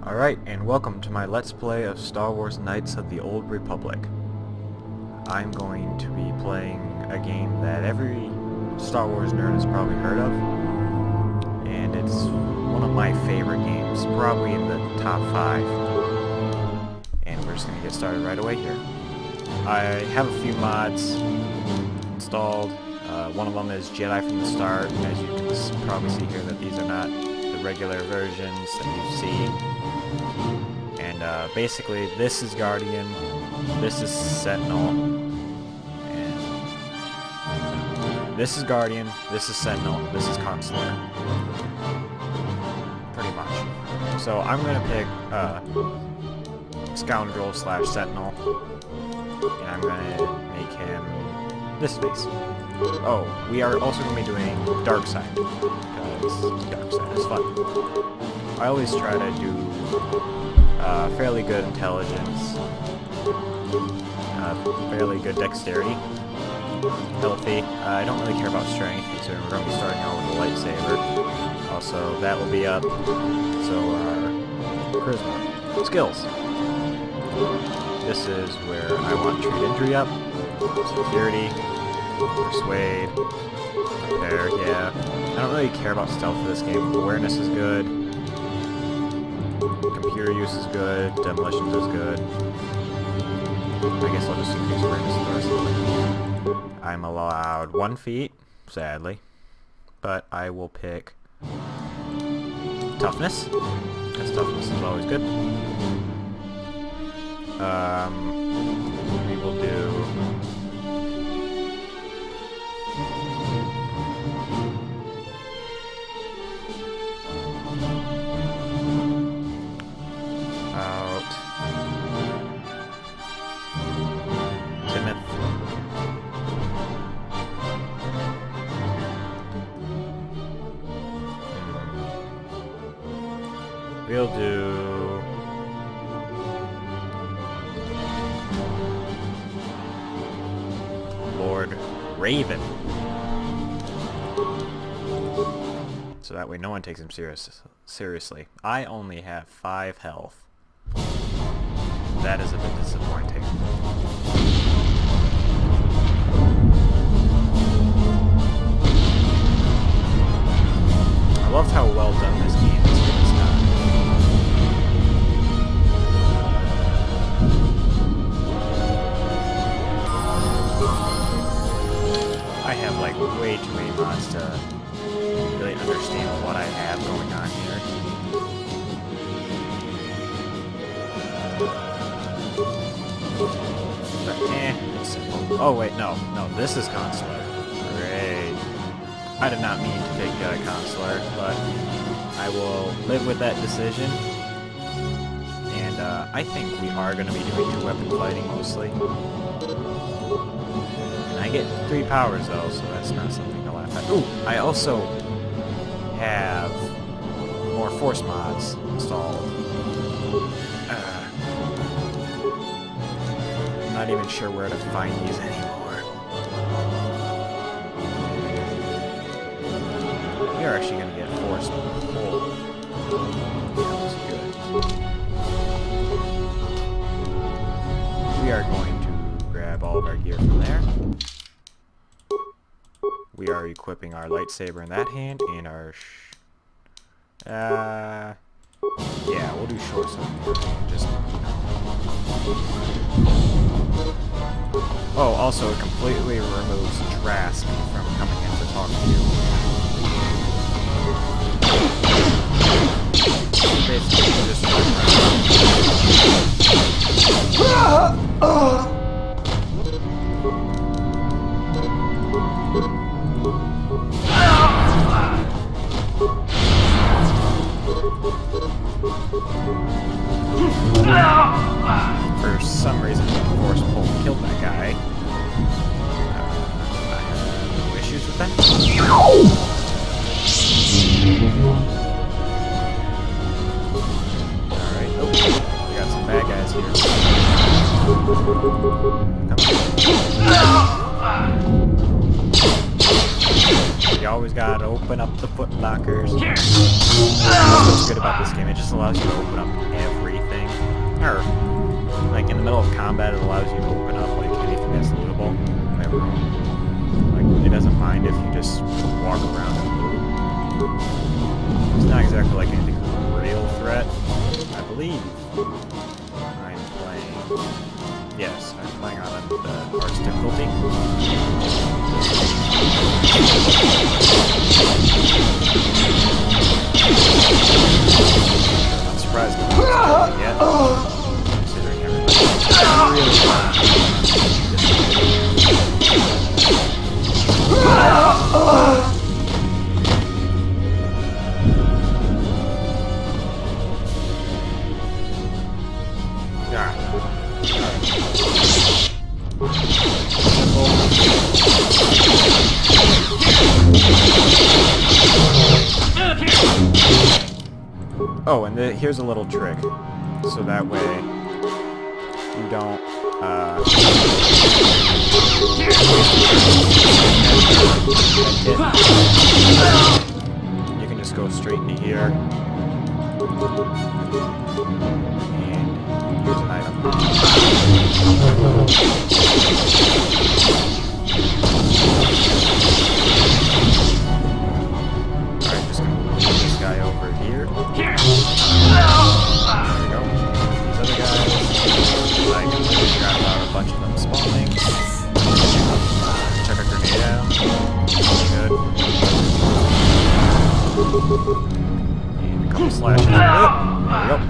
Alright, and welcome to my Let's Play of Star Wars Knights of the Old Republic. I'm going to be playing a game that every Star Wars nerd has probably heard of, and it's one of my favorite games, probably in the top 5. And we're just going to get started right away here. I have a few mods installed. One of them is Jedi from the Start, as you can probably see here that these are not the regular versions that you see. And basically, this is Guardian, this is Sentinel, and this is Guardian, this is Sentinel, this is Consular. Pretty much. So I'm gonna pick Scoundrel / Sentinel, and I'm gonna make him this face. Oh, we are also gonna be doing Dark Side, because Dark Side is fun. I always try to do fairly good intelligence, fairly good dexterity, healthy. I don't really care about strength, considering we're going to be starting out with a lightsaber. Also, that will be up, so charisma. Skills. This is where I want treat injury up, security, persuade, prepare, yeah. I don't really care about stealth for this game. Awareness is good. Computer use is good, demolitions is good. I guess I'll just increase awareness for the rest of it. I'm allowed 1 feat, sadly, but I will pick toughness, because toughness is always good. We will do we'll do Lord Raven. So that way no one takes him seriously. I only have 5 health. That is a bit disappointing. I love how well done this game is for this time. I have like way too many mods to really understand what I have going on here. But it's simple. Oh wait, no, this is Consular. Great. I did not mean to pick Consular, but I will live with that decision. And I think we are going to be doing 2-weapon fighting mostly. I get 3 powers though, so that's not something to laugh at. Ooh, I also have more force mods installed. I'm not even sure where to find these anymore. We are actually going to get force pull. That was good. We are going to grab all of our gear from there. We are equipping our lightsaber in that hand, and our yeah, we'll do short sword. Just, oh, also it completely removes Trask from coming in to talk to you. Basically, you just for some reason, force pull killed that guy. I have no issues with that. Alright, oh, we got some bad guys here. you always gotta open up the foot lockers. What's good about this game, it just allows you to open up everything. Or, like, in the middle of combat, it allows you to open up, like, anything that's lootable. Whatever. Like, it doesn't mind if you just walk around and loot. It's not exactly like anything that's a real threat. I believe I'm playing... Yes, I'm playing on the hardest difficulty. I'm surprised I'm not yet, considering everything. Oh, and here's a little trick, so that way you don't, you can just go straight into here, and here's an item. Alright, just gonna move this guy over here. There we go. These other guys, I can figure out about a bunch of them spawning. Chuck a grenade at them. Good. And a couple slashes. There we go. Yeah.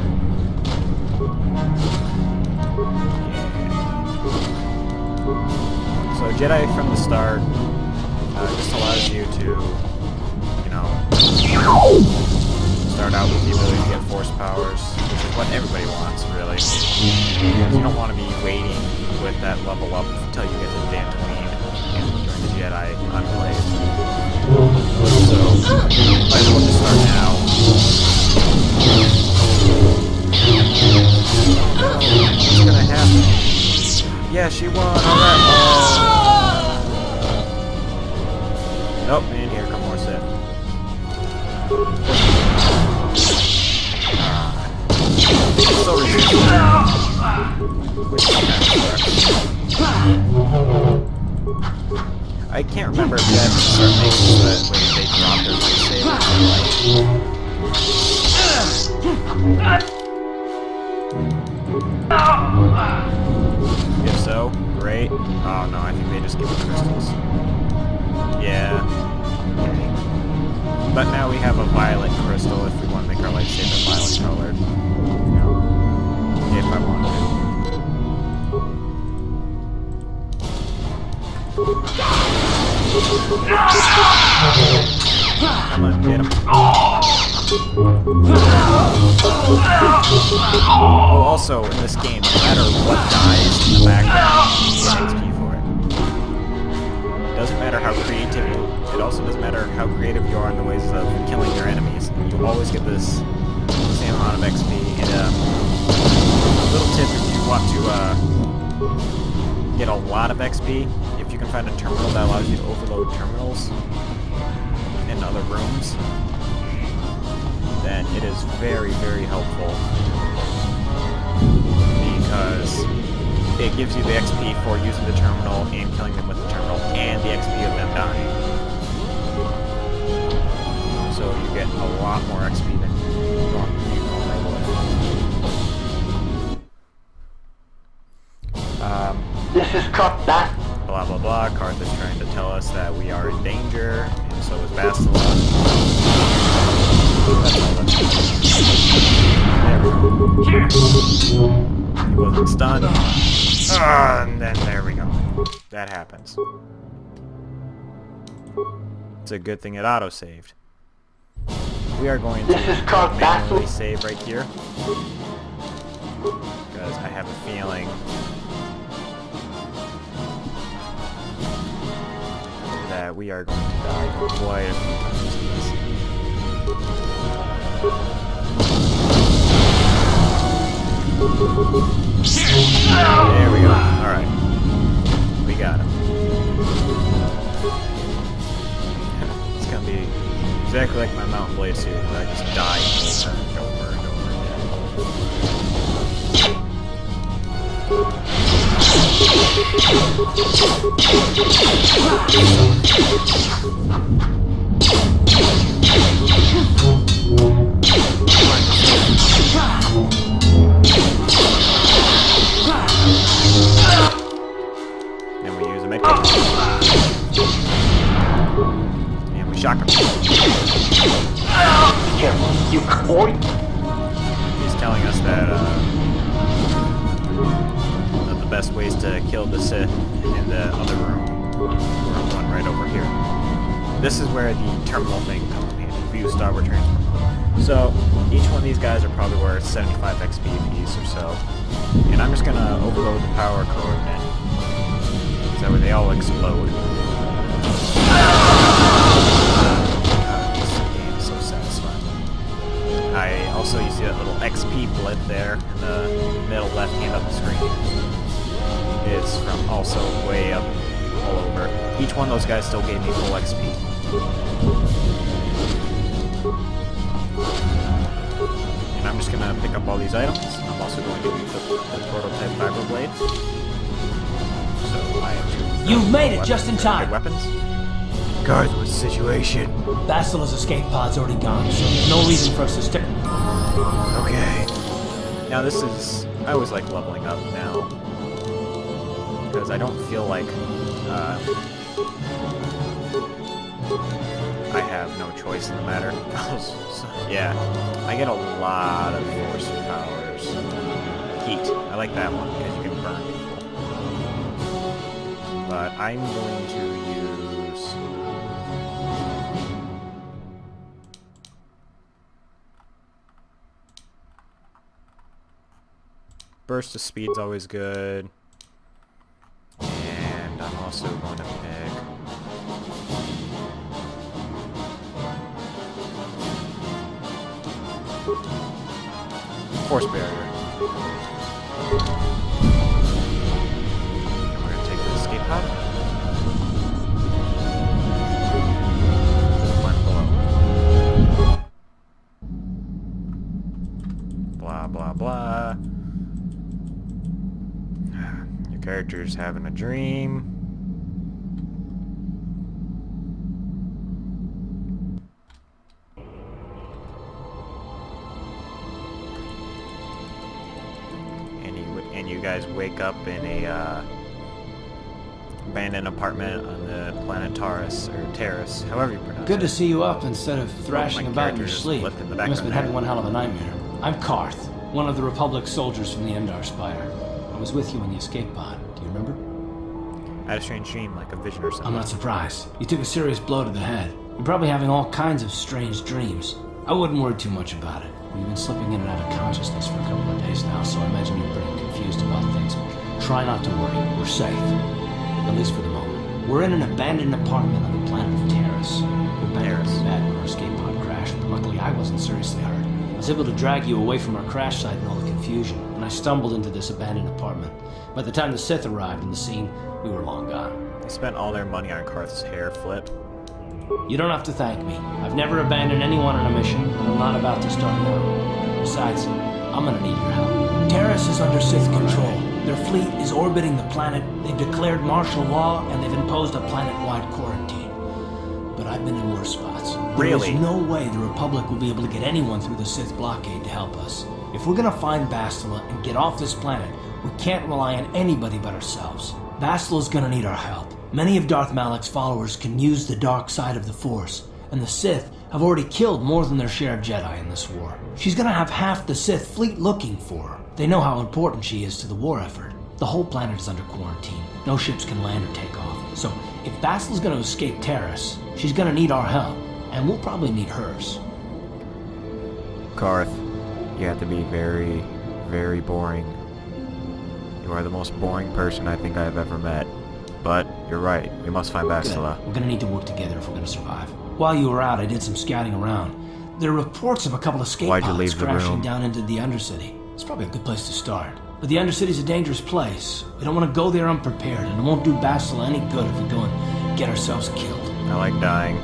So Jedi from the start just allows you to, you know, start out with the ability to get force powers, which is what everybody wants, really. Because you don't want to be waiting with that level up until you get to Dantooine and join the Jedi Enclave. So, might as well just start now. What's gonna happen? Yeah, she won! Alright! Nope, and here come more Sith. So I can't remember if that start making that way they drop their lightsaber. If so, great. Oh no, I think they just give it crystals. Yeah. Okay. But now we have a violet crystal if we want to make our lightsaber violet colored. If I want to. Come on, get him. Oh, also, in this game, no matter what dies in the background, you get XP for it. It doesn't matter how creative you are. It also doesn't matter how creative you are in the ways of killing your enemies. You always get this same amount of XP. And a little tip if you want to get a lot of XP, if you can find a terminal that allows you to overload terminals in other rooms, then it is very, very helpful because it gives you the XP for using the terminal and killing them with the terminal and the XP of them dying. So you get a lot more XP than you normally would. This is cut back. Blah blah blah. Karth is trying to tell us that we are in danger, and so is Bastila. There we go. He wasn't stunned. And then there we go. That happens. It's a good thing it auto-saved. We are going to manually save right here. Because I have a feeling that we are going to die quite a few times in this. There we go. Alright. We got him. It's gonna be exactly like my Mountain Blade suit, where I just die over and over Then we use a medkit. And we shock him. Careful, you boy. He's telling us that one of the best ways to kill the Sith in the other room, or one right over here. This is where the terminal thing comes in handy. View Star Wars transfer. So each one of these guys are probably worth 75 XP apiece or so. And I'm just gonna overload the power coordinate. So where they all explode. This game is so satisfying. I also you see that little XP blip there in the middle left hand of the screen. It's from also way up all over. Each one of those guys still gave me full XP. And I'm just gonna pick up all these items. I'm also going to use the prototype fiber blade. So I have to. You've made it just in time. Weapons. Guards, what's the situation? Bastila's escape pod's already gone, so there's no reason for us to stick. Okay. Now this is. I always like leveling up now because I don't feel like I have no choice in the matter. So, yeah, I get a lot of force powers. Heat. I like that one because you can burn people. But I'm going to use. Burst of speed's always good. And I'm also going to pick. Force barrier. And we're going to take the escape pod. One below. Blah, blah, blah. Your character's having a dream. And you guys wake up in a abandoned apartment on the planet Taurus, or Terrace, however you pronounce it. Good to see you up instead of thrashing about in your sleep. You lifted the must have been having background. one hell of a nightmare. I'm Karth, one of the Republic soldiers from the Endar Spider. I was with you in the escape pod. Do you remember? I had a strange dream, like a vision or something. I'm not surprised. You took a serious blow to the head. You're probably having all kinds of strange dreams. I wouldn't worry too much about it. You've been slipping in and out of consciousness for a couple of days now, so I imagine you're pretty confused about things. Try not to worry. We're safe. At least for the moment. We're in an abandoned apartment on the planet of Terrace. We're bad when our escape pod crashed, but luckily I wasn't seriously hurt. I was able to drag you away from our crash site and all the confusion, and I stumbled into this abandoned apartment. By the time the Sith arrived on the scene, we were long gone. They spent all their money on Karth's hair flip. You don't have to thank me. I've never abandoned anyone on a mission, and I'm not about to start now. Besides, I'm gonna need your help. Terrace is under Sith control. Their fleet is orbiting the planet, they've declared martial law, and they've imposed a planet-wide quarantine. But I've been in worse spots. Really? There's no way the Republic will be able to get anyone through the Sith blockade to help us. If we're gonna find Bastila and get off this planet, we can't rely on anybody but ourselves. Bastila's gonna need our help. Many of Darth Malak's followers can use the dark side of the Force, and the Sith have already killed more than their share of Jedi in this war. She's gonna have half the Sith fleet looking for her. They know how important she is to the war effort. The whole planet is under quarantine. No ships can land or take off. So, if Bastila's gonna escape Terrace, she's gonna need our help, and we'll probably need hers. Karth, you have to be very, very boring. You are the most boring person I think I've ever met. But, you're right, we must find Bastila. Good. We're gonna need to work together if we're gonna survive. While you were out, I did some scouting around. There are reports of a couple of escape pods crashing down into the Undercity. It's probably a good place to start. But the Undercity's a dangerous place. We don't want to go there unprepared, and it won't do Bastila any good if we go and get ourselves killed. I like dying.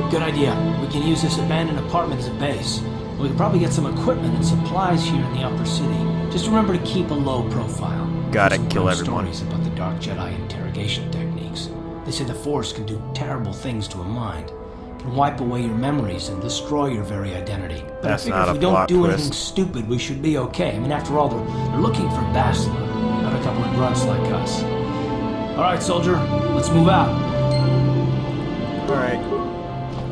Good idea. We can use this abandoned apartment as a base. We could probably get some equipment and supplies here in the upper city. Just remember to keep a low profile. Got it, There's some kill grim everyone. Stories about the Dark Jedi interrogation techniques. They say the Force can do terrible things to a mind. It can wipe away your memories and destroy your very identity. But That's I figure not if a we don't plot do twist. anything stupid, we should be okay. I mean, after all, they're looking for Bastila, not a couple of grunts like us. All right, soldier, let's move out. Alright,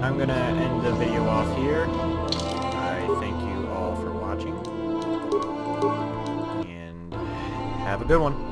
I'm gonna end the video off here. I thank you all for watching, and have a good one.